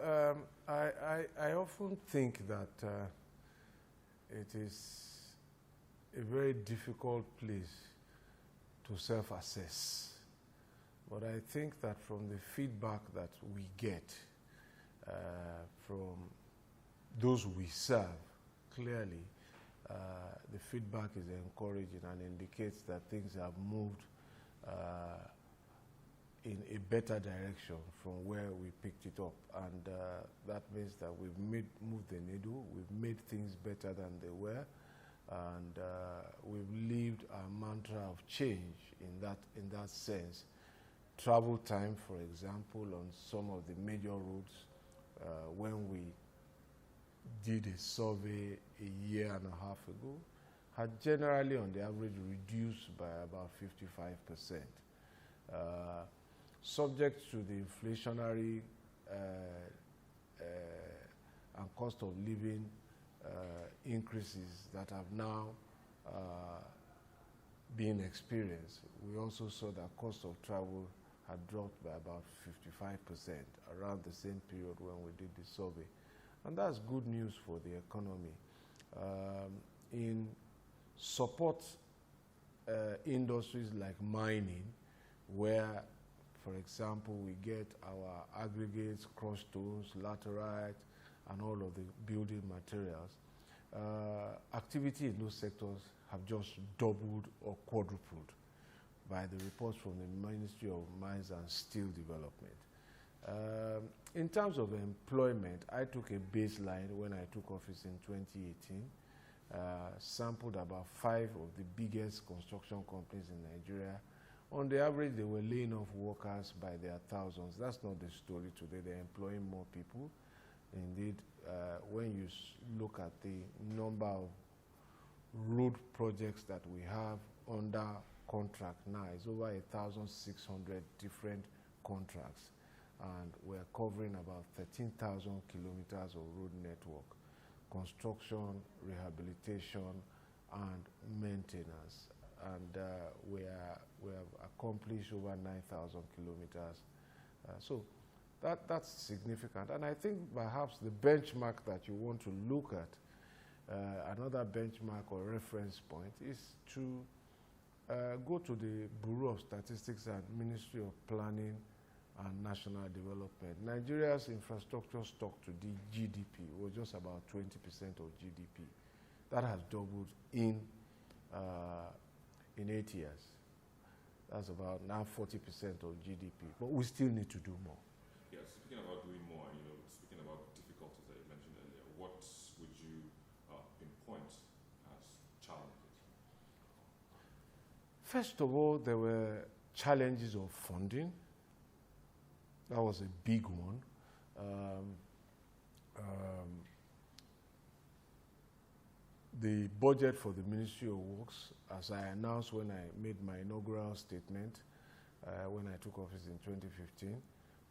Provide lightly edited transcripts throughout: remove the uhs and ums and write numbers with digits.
Well, I often think that it is a very difficult place to self-assess. But I think that from the feedback that we get from those we serve, clearly the feedback is encouraging and indicates that things have moved in a better direction from where we picked it up. And that means that we've moved the needle, we've made things better than they were, and we've lived our mantra of change in that sense. Travel time, for example, on some of the major routes, when we did a survey a year and a half ago, had generally on the average reduced by about 55%. Subject to the inflationary and cost of living increases that have now been experienced, we also saw that cost of travel had dropped by about 55% around the same period when we did the survey. And that's good news for the economy. In support industries like mining, where, for example, we get our aggregates, crushed stones, laterite, and all of the building materials, activity in those sectors have just doubled or quadrupled by the reports from the Ministry of Mines and Steel Development. In terms of employment, I took a baseline when I took office in 2018, sampled about 5 of the biggest construction companies in Nigeria. On the average, they were laying off workers by their thousands. That's not the story today. They're employing more people. Indeed, when you look at the number of road projects that we have under contract now, it's over 1,600 different contracts. And we're covering about 13,000 kilometers of road network, construction, rehabilitation, and maintenance. And we have accomplished over 9,000 kilometers. So that's significant. And I think perhaps the benchmark that you want to look at, another benchmark or reference point, is to go to the Bureau of Statistics and Ministry of Planning and National Development. Nigeria's infrastructure stock to the GDP was just about 20% of GDP. That has doubled in 8 years. That's about now 40% of GDP. But we still need to do more. Yeah, speaking about doing more, speaking about difficulties that you mentioned earlier, what would you pinpoint as challenges? First of all, there were challenges of funding. That was a big one. The budget for the Ministry of Works, as I announced when I made my inaugural statement when I took office in 2015,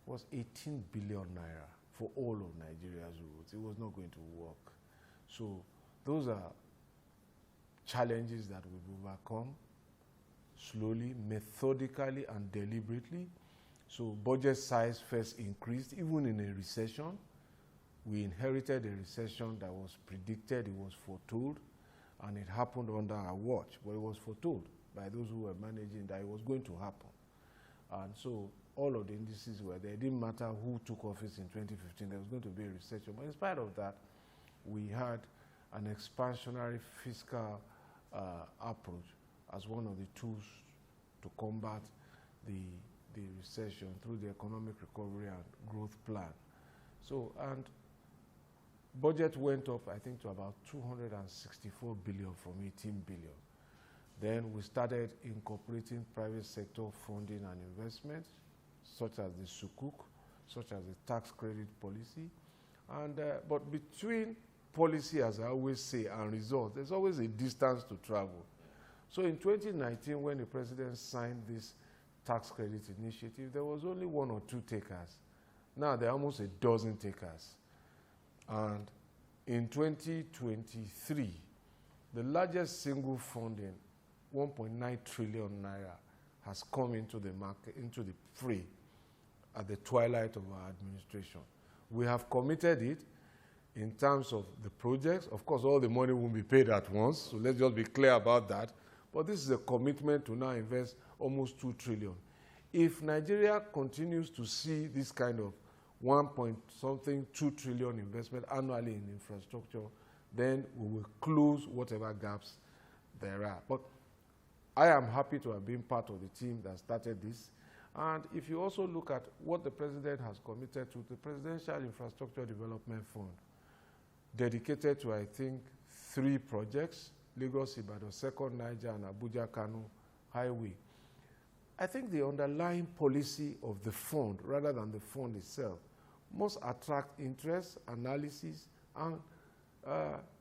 was 18 billion naira for all of Nigeria's roads. It was not going to work. So those are challenges that we've overcome slowly, methodically, and deliberately. So budget size first increased, even in a recession. We inherited a recession that was predicted, it was foretold, and it happened under our watch. But it was foretold by those who were managing that it was going to happen. And so all of the indices were there. It didn't matter who took office in 2015, there was going to be a recession. But in spite of that, we had an expansionary fiscal approach as one of the tools to combat the recession through the economic recovery and growth plan. So, and budget went up, I think, to about 264 billion from 18 billion. Then we started incorporating private sector funding and investment, such as the Sukuk, such as the tax credit policy. And, but between policy, as I always say, and results, there's always a distance to travel. So in 2019, when the president signed this tax credit initiative, there was only 1 or 2 takers. Now there are almost a dozen takers. And in 2023, the largest single funding, 1.9 trillion naira, has come into the market, into the fray at the twilight of our administration. We have committed it in terms of the projects. Of course, all the money won't be paid at once, so let's just be clear about that. But this is a commitment to now invest almost 2 trillion. If Nigeria continues to see this kind of 2 trillion investment annually in infrastructure, then we will close whatever gaps there are. But I am happy to have been part of the team that started this. And if you also look at what the president has committed to, the Presidential Infrastructure Development Fund, dedicated to, I think, 3 projects, Lagos, Ibadan, Second Niger, and Abuja-Kano Highway. I think the underlying policy of the fund, rather than the fund itself, must attract interest, analysis, and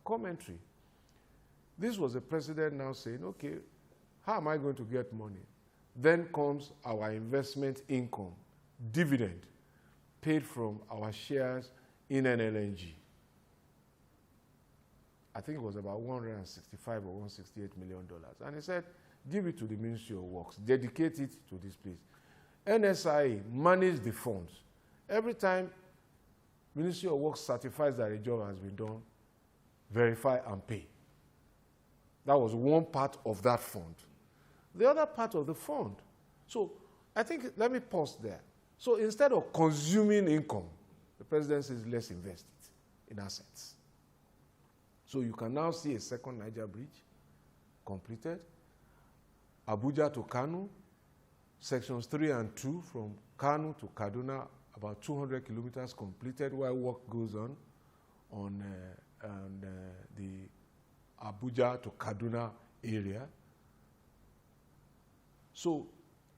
commentary. This was the president now saying, okay, how am I going to get money? Then comes our investment income, dividend, paid from our shares in NLNG. I think it was about $165 or $168 million. And he said, give it to the Ministry of Works, dedicate it to this place. NSIA managed the funds. Every time Ministry of Works certifies that a job has been done, verify and pay. That was one part of that fund. The other part of the fund. So I think, let me pause there. So instead of consuming income, the president says, let's invest it in assets. So you can now see a second Niger bridge completed. Abuja to Kano, sections 3 and 2 from Kano to Kaduna, about 200 kilometers completed while work goes on the Abuja to Kaduna area. So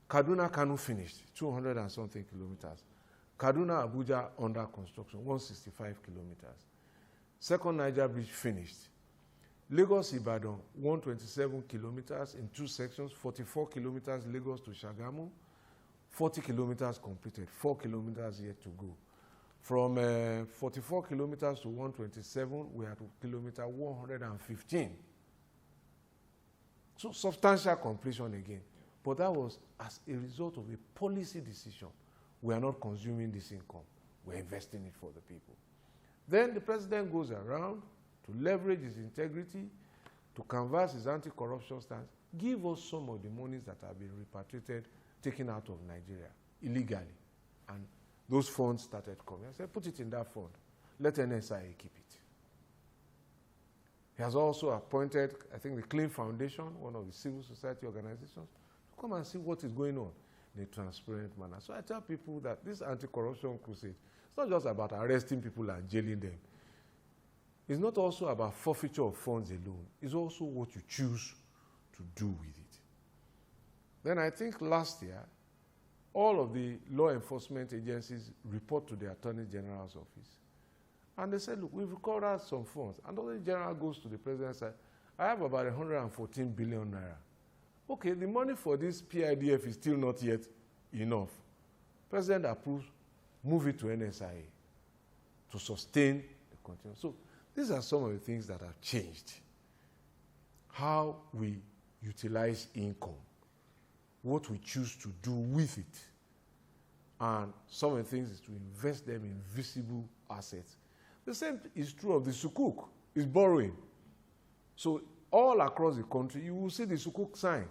Kaduna Kano finished, 200 and something kilometers. Kaduna Abuja under construction, 165 kilometers. Second Niger bridge finished. Lagos Ibadan, 127 kilometers in 2 sections, 44 kilometers Lagos to Shagamu, 40 kilometers completed, 4 kilometers yet to go. From 44 kilometers to 127, we are to kilometer 115. So substantial completion again. But that was as a result of a policy decision. We are not consuming this income. We're investing it for the people. Then the president goes around to leverage his integrity, to canvass his anti-corruption stance, give us some of the monies that have been repatriated, taken out of Nigeria illegally. And those funds started coming. I said, put it in that fund. Let NSIA keep it. He has also appointed, I think, the Clean Foundation, one of the civil society organizations, to come and see what is going on in a transparent manner. So I tell people that this anti-corruption crusade, it's not just about arresting people and jailing them. It's not also about forfeiture of funds alone. It's also what you choose to do with it. Then I think last year, all of the law enforcement agencies report to the Attorney General's office. And they said, look, we've recovered some funds. And the Attorney General goes to the president and says, I have about 114 billion naira. Okay, the money for this PIDF is still not yet enough. President approves, move it to NSIA to sustain the continuum. So these are some of the things that have changed. How we utilize income, what we choose to do with it, and some of the things is to invest them in visible assets. The same is true of the sukuk, is borrowing. So all across the country, you will see the sukuk sign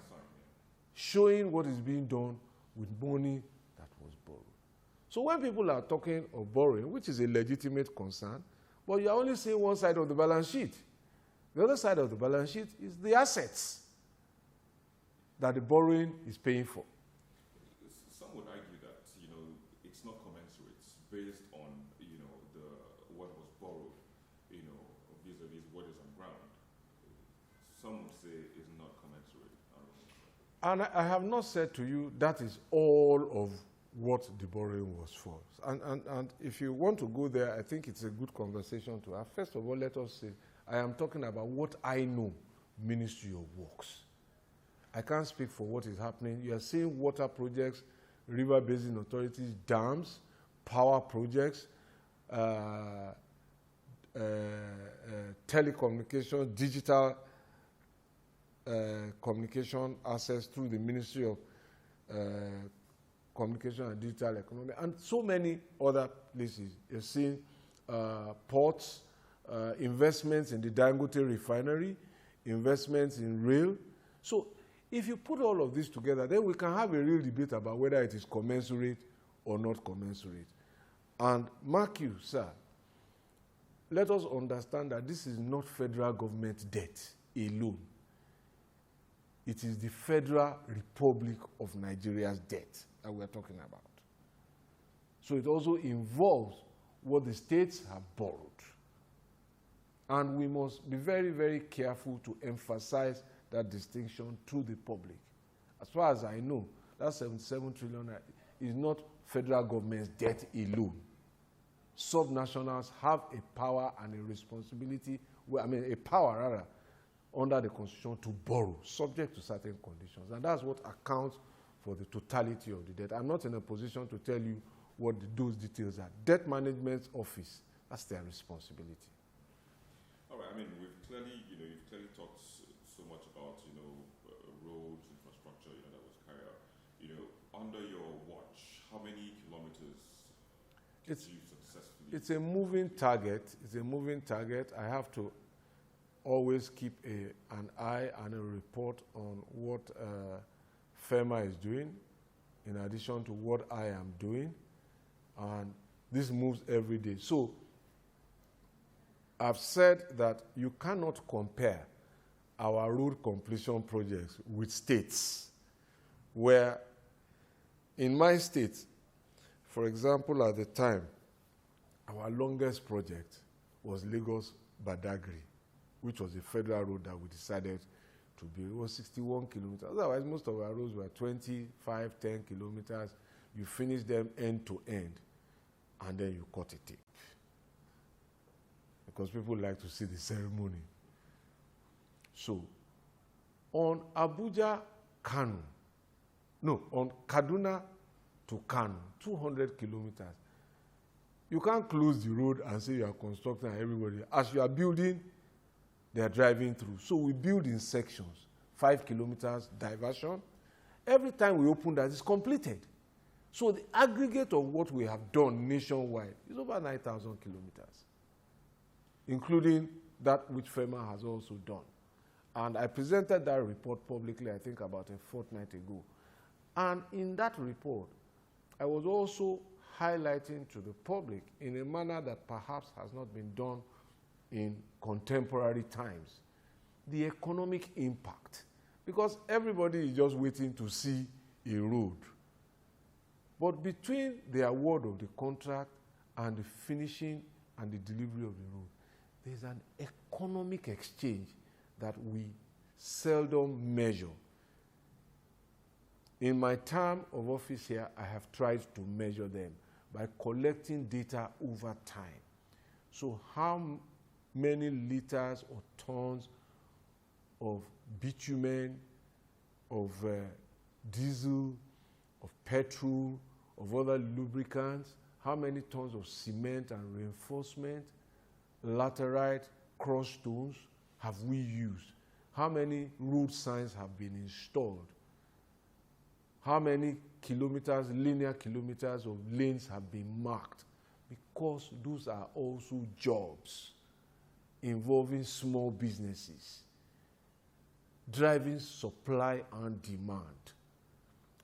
showing what is being done with money that was borrowed. So when people are talking of borrowing, which is a legitimate concern, but you are only seeing one side of the balance sheet. The other side of the balance sheet is the assets that the borrowing is paying for. Some would argue that, it's not commensurate based on, what was borrowed, vis-a-vis what is on ground. Some would say it's not commensurate. And I have not said to you that is all of what the borrowing was for. And if you want to go there, I think it's a good conversation to have. First of all, let us say, I am talking about what I know, Ministry of Works. I can't speak for what is happening. You are seeing water projects, river basin authorities, dams, power projects, telecommunications, digital communication access through the Ministry of communication and digital economy, and so many other places. You're seeing ports, investments in the Dangote refinery, investments in rail. So if you put all of this together, then we can have a real debate about whether it is commensurate or not commensurate. And mark you, sir, let us understand that this is not federal government debt alone. It is the Federal Republic of Nigeria's debt that we are talking about. So it also involves what the states have borrowed. And we must be very, very careful to emphasize that distinction to the public. As far as I know, that 77 trillion is not federal government's debt alone. Subnationals have a power and a responsibility, a power rather, under the Constitution to borrow, subject to certain conditions. And that's what accounts for the totality of the debt. I'm not in a position to tell you what those details are. Debt Management Office, that's their responsibility. All right, I mean, you've clearly talked so much about, roads, infrastructure, that was carried out. Under your watch, how many kilometers did you successfully? It's a moving target. It's a moving target. I have to always keep an eye and a report on what FEMA is doing, in addition to what I am doing. And this moves every day. So I've said that you cannot compare our road completion projects with states, where in my state, for example, at the time, our longest project was Lagos-Badagry, which was a federal road that we decided to build. It was 61 kilometers. Otherwise, most of our roads were 25, 10 kilometers. You finish them end to end, and then you cut a tape. Because people like to see the ceremony. So, on on Kaduna to Kano, 200 kilometers, you can't close the road and say you are constructing and everybody. As you are building, they are driving through. So we build in sections, 5 kilometers diversion. Every time we open that, it's completed. So the aggregate of what we have done nationwide is over 9,000 kilometers, including that which FEMA has also done. And I presented that report publicly, I think, about a fortnight ago. And in that report, I was also highlighting to the public in a manner that perhaps has not been done in contemporary times, the economic impact. Because everybody is just waiting to see a road. But between the award of the contract and the finishing and the delivery of the road, there's an economic exchange that we seldom measure. In my term of office here, I have tried to measure them by collecting data over time. So how many liters or tons of bitumen, of diesel, of petrol, of other lubricants, how many tons of cement and reinforcement, laterite, crushed stones have we used? How many road signs have been installed? How many kilometers, linear kilometers of lanes have been marked? Because those are also jobs involving small businesses, driving supply and demand.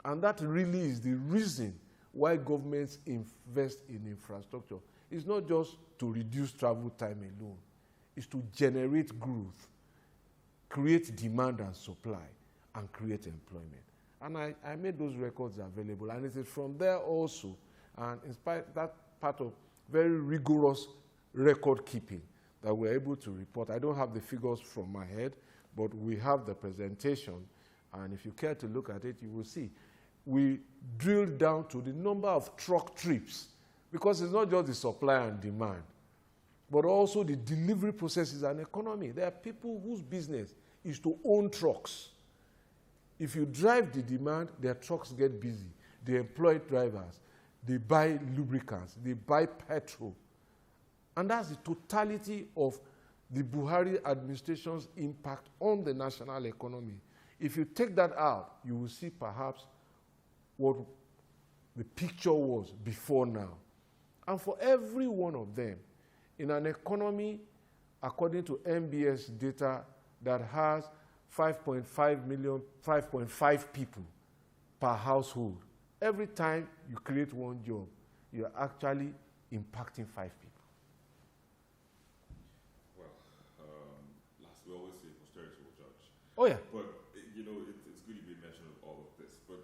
And that really is the reason why governments invest in infrastructure. It's not just to reduce travel time alone. It's to generate growth, create demand and supply, and create employment. And I made those records available. And it is from there also, and in spite that part of very rigorous record keeping that we're able to report. I don't have the figures from my head, but we have the presentation. And if you care to look at it, you will see. We drilled down to the number of truck trips, because it's not just the supply and demand, but also the delivery processes and economy. There are people whose business is to own trucks. If you drive the demand, their trucks get busy. They employ drivers. They buy lubricants. They buy petrol. And that's the totality of the Buhari administration's impact on the national economy. If you take that out, you will see perhaps what the picture was before now. And for every one of them, in an economy, according to MBS data, that has 5.5 people per household, every time you create one job, you're actually impacting 5 people. Well, last we always say posterity will judge. Oh yeah. But you know, it's good you made mention of all of this. But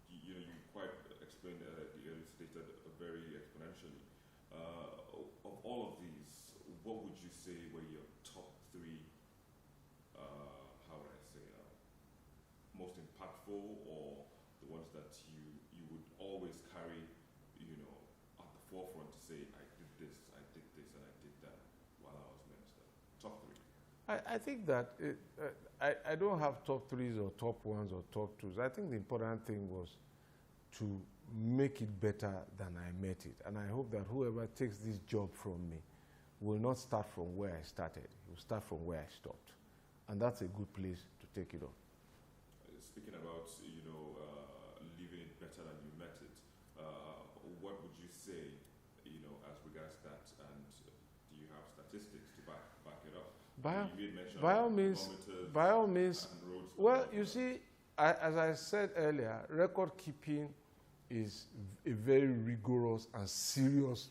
you quite explained stated very exponentially. Of all of these, what would you say were your top 3? How would I say most impactful, or the ones that you would always carry, at the forefront to say, I did this, and I did that while I was minister? Top 3. I think that I don't have top 3s or top 1s or top 2s. I think the important thing was to make it better than I met it. And I hope that whoever takes this job from me will not start from where I started. He will start from where I stopped. And that's a good place to take it on. Speaking about, leaving it better than you met it, what would you say, as regards that? And do you have statistics to back it up? By all means. Well, you see, as I said earlier, record keeping is a very rigorous and serious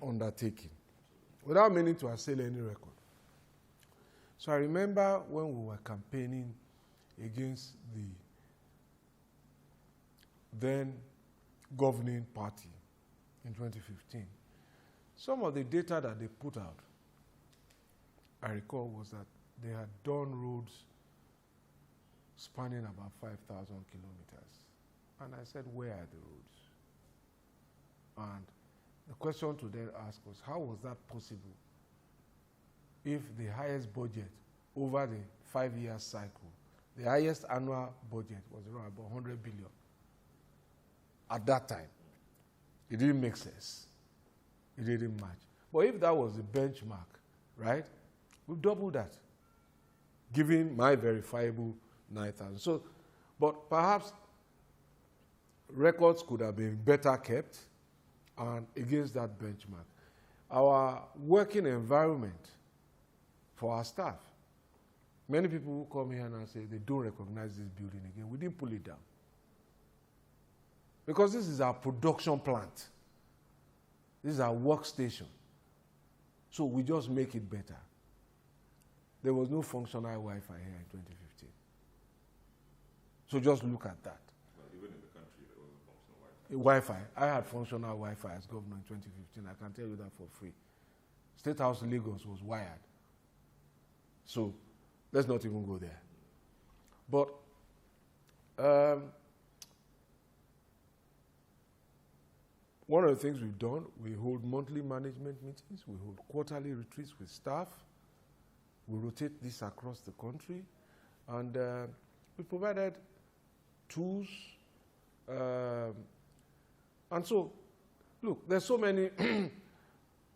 undertaking, without meaning to assail any record. So I remember when we were campaigning against the then governing party in 2015, some of the data that they put out, I recall, was that they had done roads spanning about 5,000 kilometers. And I said, where are the roads? And the question to them asked was, how was that possible if the highest budget over the 5-year cycle, the highest annual budget was around about 100 billion at that time? It didn't make sense. It didn't match. But if that was the benchmark, right, we've doubled that, given my verifiable 9,000. So, but perhaps records could have been better kept and against that benchmark. Our working environment for our staff, many people who come here and say they don't recognize this building again. We didn't pull it down. Because this is our production plant. This is our workstation. So we just make it better. There was no functional Wi-Fi here in 2015. So just look at that. Well, even in the country, there wasn't functional Wi-Fi. I had functional Wi-Fi as governor in 2015. I can tell you that for free. State House Lagos was wired. So let's not even go there. But one of the things we've done, we hold monthly management meetings, we hold quarterly retreats with staff, we rotate this across the country, and we provided tools. And so, look, there's so many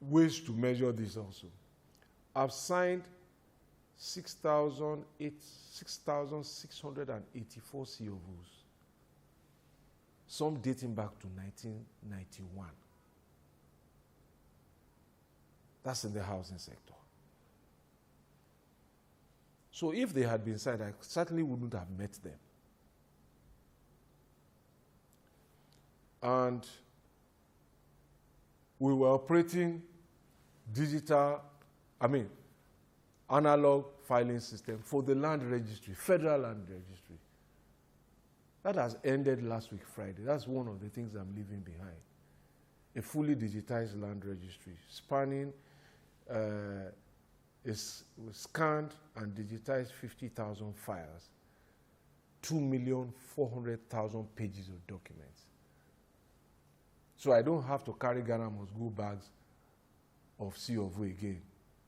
ways to measure this also. I've signed 6,684 COVs, some dating back to 1991. That's in the housing sector. So if they had been signed, I certainly wouldn't have met them. And we were operating analog filing system for the land registry, federal land registry. That has ended last week, Friday. That's one of the things I'm leaving behind. A fully digitized land registry, spanning, is scanned and digitized 50,000 files, 2,400,000 pages of documents. So I don't have to carry Ghana must go bags of C of O again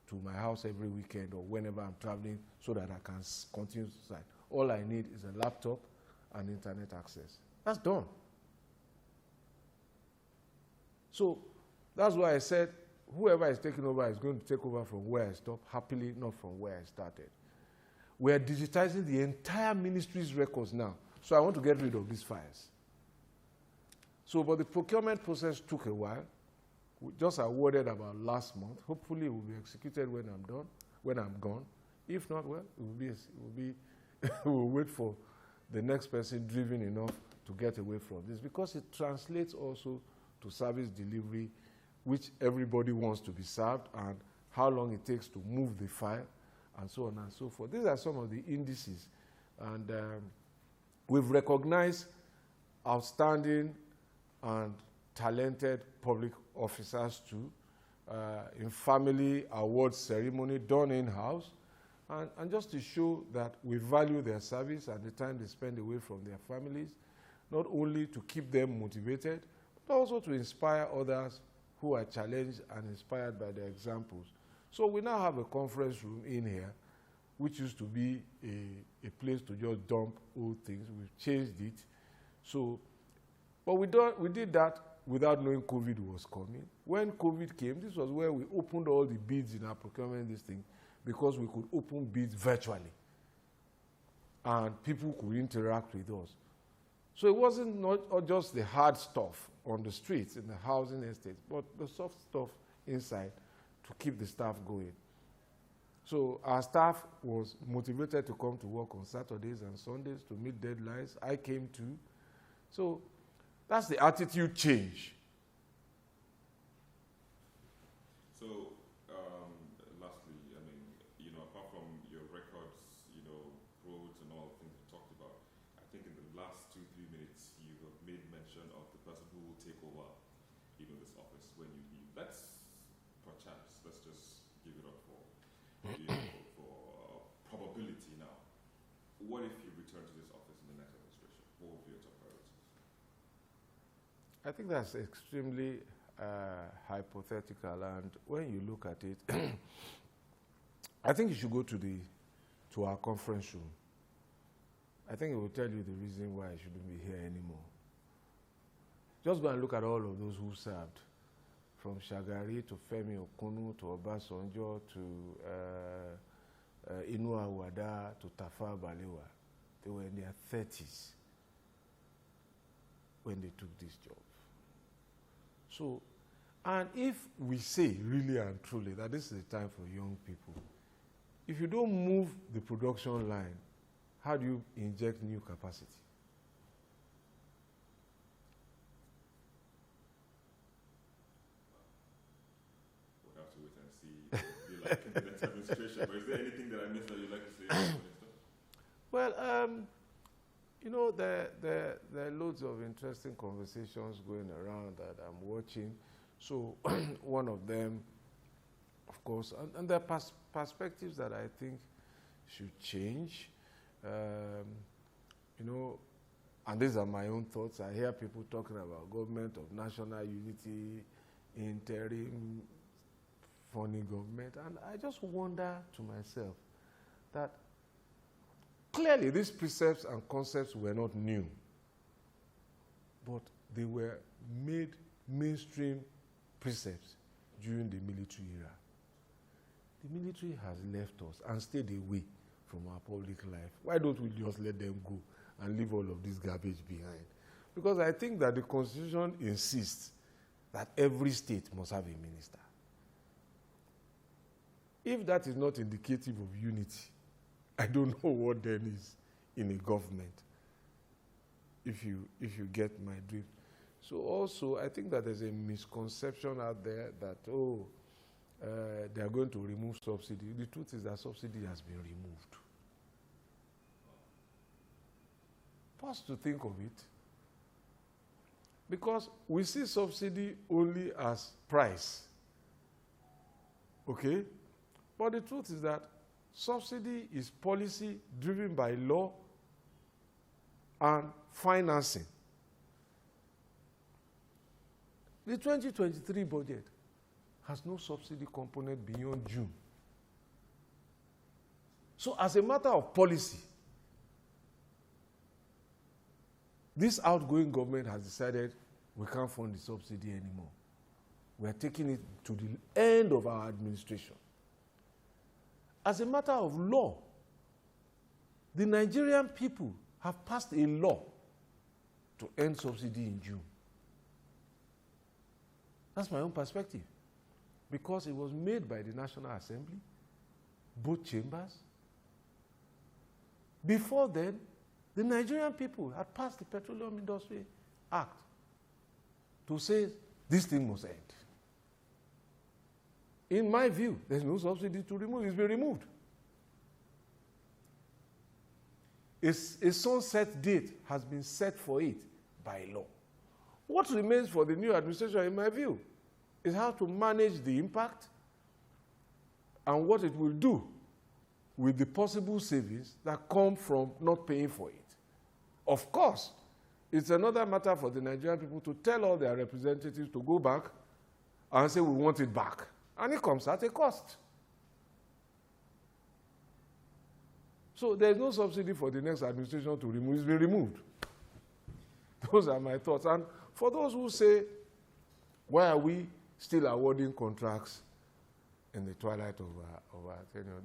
to my house every weekend or whenever I'm traveling so that I can continue to sign. All I need is a laptop and internet access. That's done. So that's why I said whoever is taking over is going to take over from where I stopped, happily not from where I started. We are digitizing the entire ministry's records now. So I want to get rid of these files. So, but the procurement process took a while. We just awarded about last month. Hopefully, it will be executed when I'm done, when I'm gone. If not, well, we'll wait for the next person driven enough to get away from this, because it translates also to service delivery, which everybody wants to be served, and how long it takes to move the file, and so on and so forth. These are some of the indices. And we've recognized outstanding and talented public officers too, in family awards ceremony done in-house, and just to show that we value their service and the time they spend away from their families, not only to keep them motivated, but also to inspire others who are challenged and inspired by their examples. So we now have a conference room in here, which used to be a place to just dump old things. We've changed it. So, but we did that without knowing COVID was coming. When COVID came, this was where we opened all the bids in our procurement, this thing, because we could open bids virtually. And people could interact with us. So it wasn't not just the hard stuff on the streets, in the housing estates, but the soft stuff inside to keep the staff going. So our staff was motivated to come to work on Saturdays and Sundays to meet deadlines. I came too. So that's the attitude change. So, lastly, I mean, apart from your records, roads and all the things we talked about, I think in the last 2-3 minutes, you have made mention of the person who will take over, this office when you leave. Let's just give it up for probability now. What if you return to this office in the next administration? What would be your top priorities? I think that's extremely hypothetical, and when you look at it, I think you should go to our conference room. I think it will tell you the reason why I shouldn't be here anymore. Just go and look at all of those who served, from Shagari to Femi Okunu to Obasanjo to Inua Wada to Tafawa Balewa. They were in their 30s when they took this job. So, and if we say really and truly that this is the time for young people, if you don't move the production line, how do you inject new capacity? We'll have to wait and see the like in the next administration. But is there anything that I missed that you'd like to say, Minister? Well, there are loads of interesting conversations going around that I'm watching. So one of them, of course, and there are perspectives that I think should change. And these are my own thoughts. I hear people talking about government of national unity, interim, funny government, and I just wonder to myself that clearly these precepts and concepts were not new, but they were made mainstream precepts during the military era. The military has left us and stayed away from our public life. Why don't we just let them go and leave all of this garbage behind? Because I think that the Constitution insists that every state must have a minister. If that is not indicative of unity, I don't know what then is in a government, if you get my drift. So also, I think that there's a misconception out there that, they are going to remove subsidy. The truth is that subsidy has been removed. Pause to think of it. Because we see subsidy only as price. Okay? But the truth is that subsidy is policy driven by law and financing. The 2023 budget has no subsidy component beyond June. So as a matter of policy, this outgoing government has decided we can't fund the subsidy anymore. We are taking it to the end of our administration. As a matter of law, the Nigerian people have passed a law to end subsidy in June. That's my own perspective. Because it was made by the National Assembly, both chambers. Before then, the Nigerian people had passed the Petroleum Industry Act to say this thing must end. In my view, there's no subsidy to remove. It's been removed. A sunset date has been set for it by law. What remains for the new administration, in my view, is how to manage the impact and what it will do with the possible savings that come from not paying for it. Of course, it's another matter for the Nigerian people to tell all their representatives to go back and say, we want it back. And it comes at a cost. So there's no subsidy for the next administration to remove. It's been removed. Those are my thoughts. And for those who say, why are we still awarding contracts in the twilight of our tenure?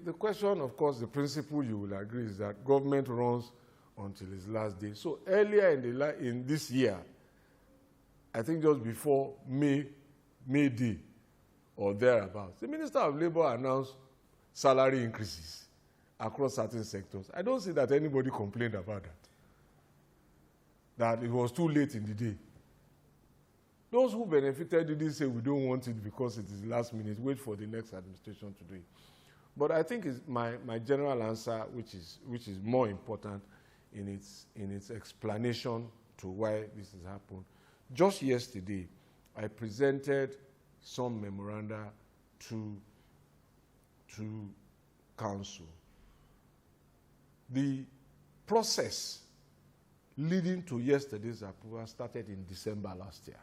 The question, of course, the principle you will agree is that government runs until its last day. So earlier in this year, I think just before May Day or thereabouts, the Minister of Labour announced salary increases across certain sectors. I don't see that anybody complained about that it was too late in the day. Those who benefited didn't say we don't want it because it is last minute, wait for the next administration to do it. But I think it's my general answer, which is more important in its explanation to why this has happened. Just yesterday, I presented some memoranda to Council. The process leading to yesterday's approval started in December last year.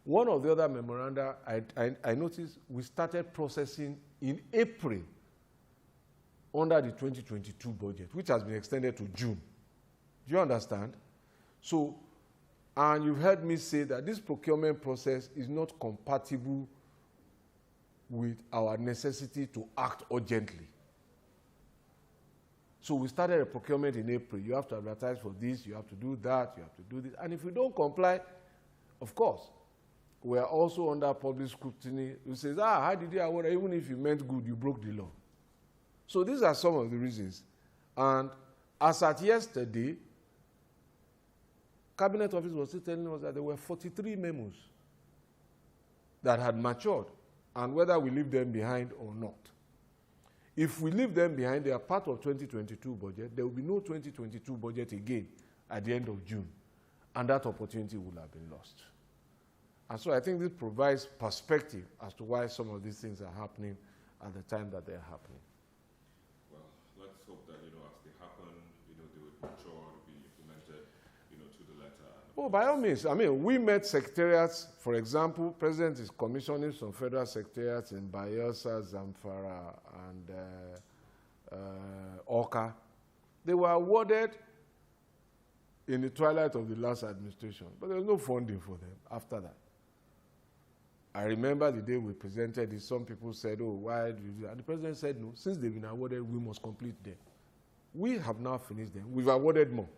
One of the other memoranda, I noticed we started processing in April under the 2022 budget, which has been extended to June. Do you understand? So, and you've heard me say that this procurement process is not compatible with our necessity to act urgently. So we started a procurement in April. You have to advertise for this, you have to do that, you have to do this. And if you don't comply, of course, we are also under public scrutiny. Who says, how did you award? Even if you meant good, you broke the law. So these are some of the reasons. And as at yesterday, Cabinet Office was still telling us that there were 43 memos that had matured, and whether we leave them behind or not. If we leave them behind, they are part of 2022 budget. There will be no 2022 budget again at the end of June, and that opportunity will have been lost. And so I think this provides perspective as to why some of these things are happening at the time that they're happening. Well, let's hope that, as they happen, they will mature, be implemented, to the letter. Oh, by all means. I mean, we met secretariats. For example, President is commissioning some federal secretariats in Bayelsa, Zamfara, and Oka. They were awarded in the twilight of the last administration, but there was no funding for them after that. I remember the day we presented it, some people said, why did you do that? And the president said, no, since they've been awarded, we must complete them. We have now finished them. We've awarded more.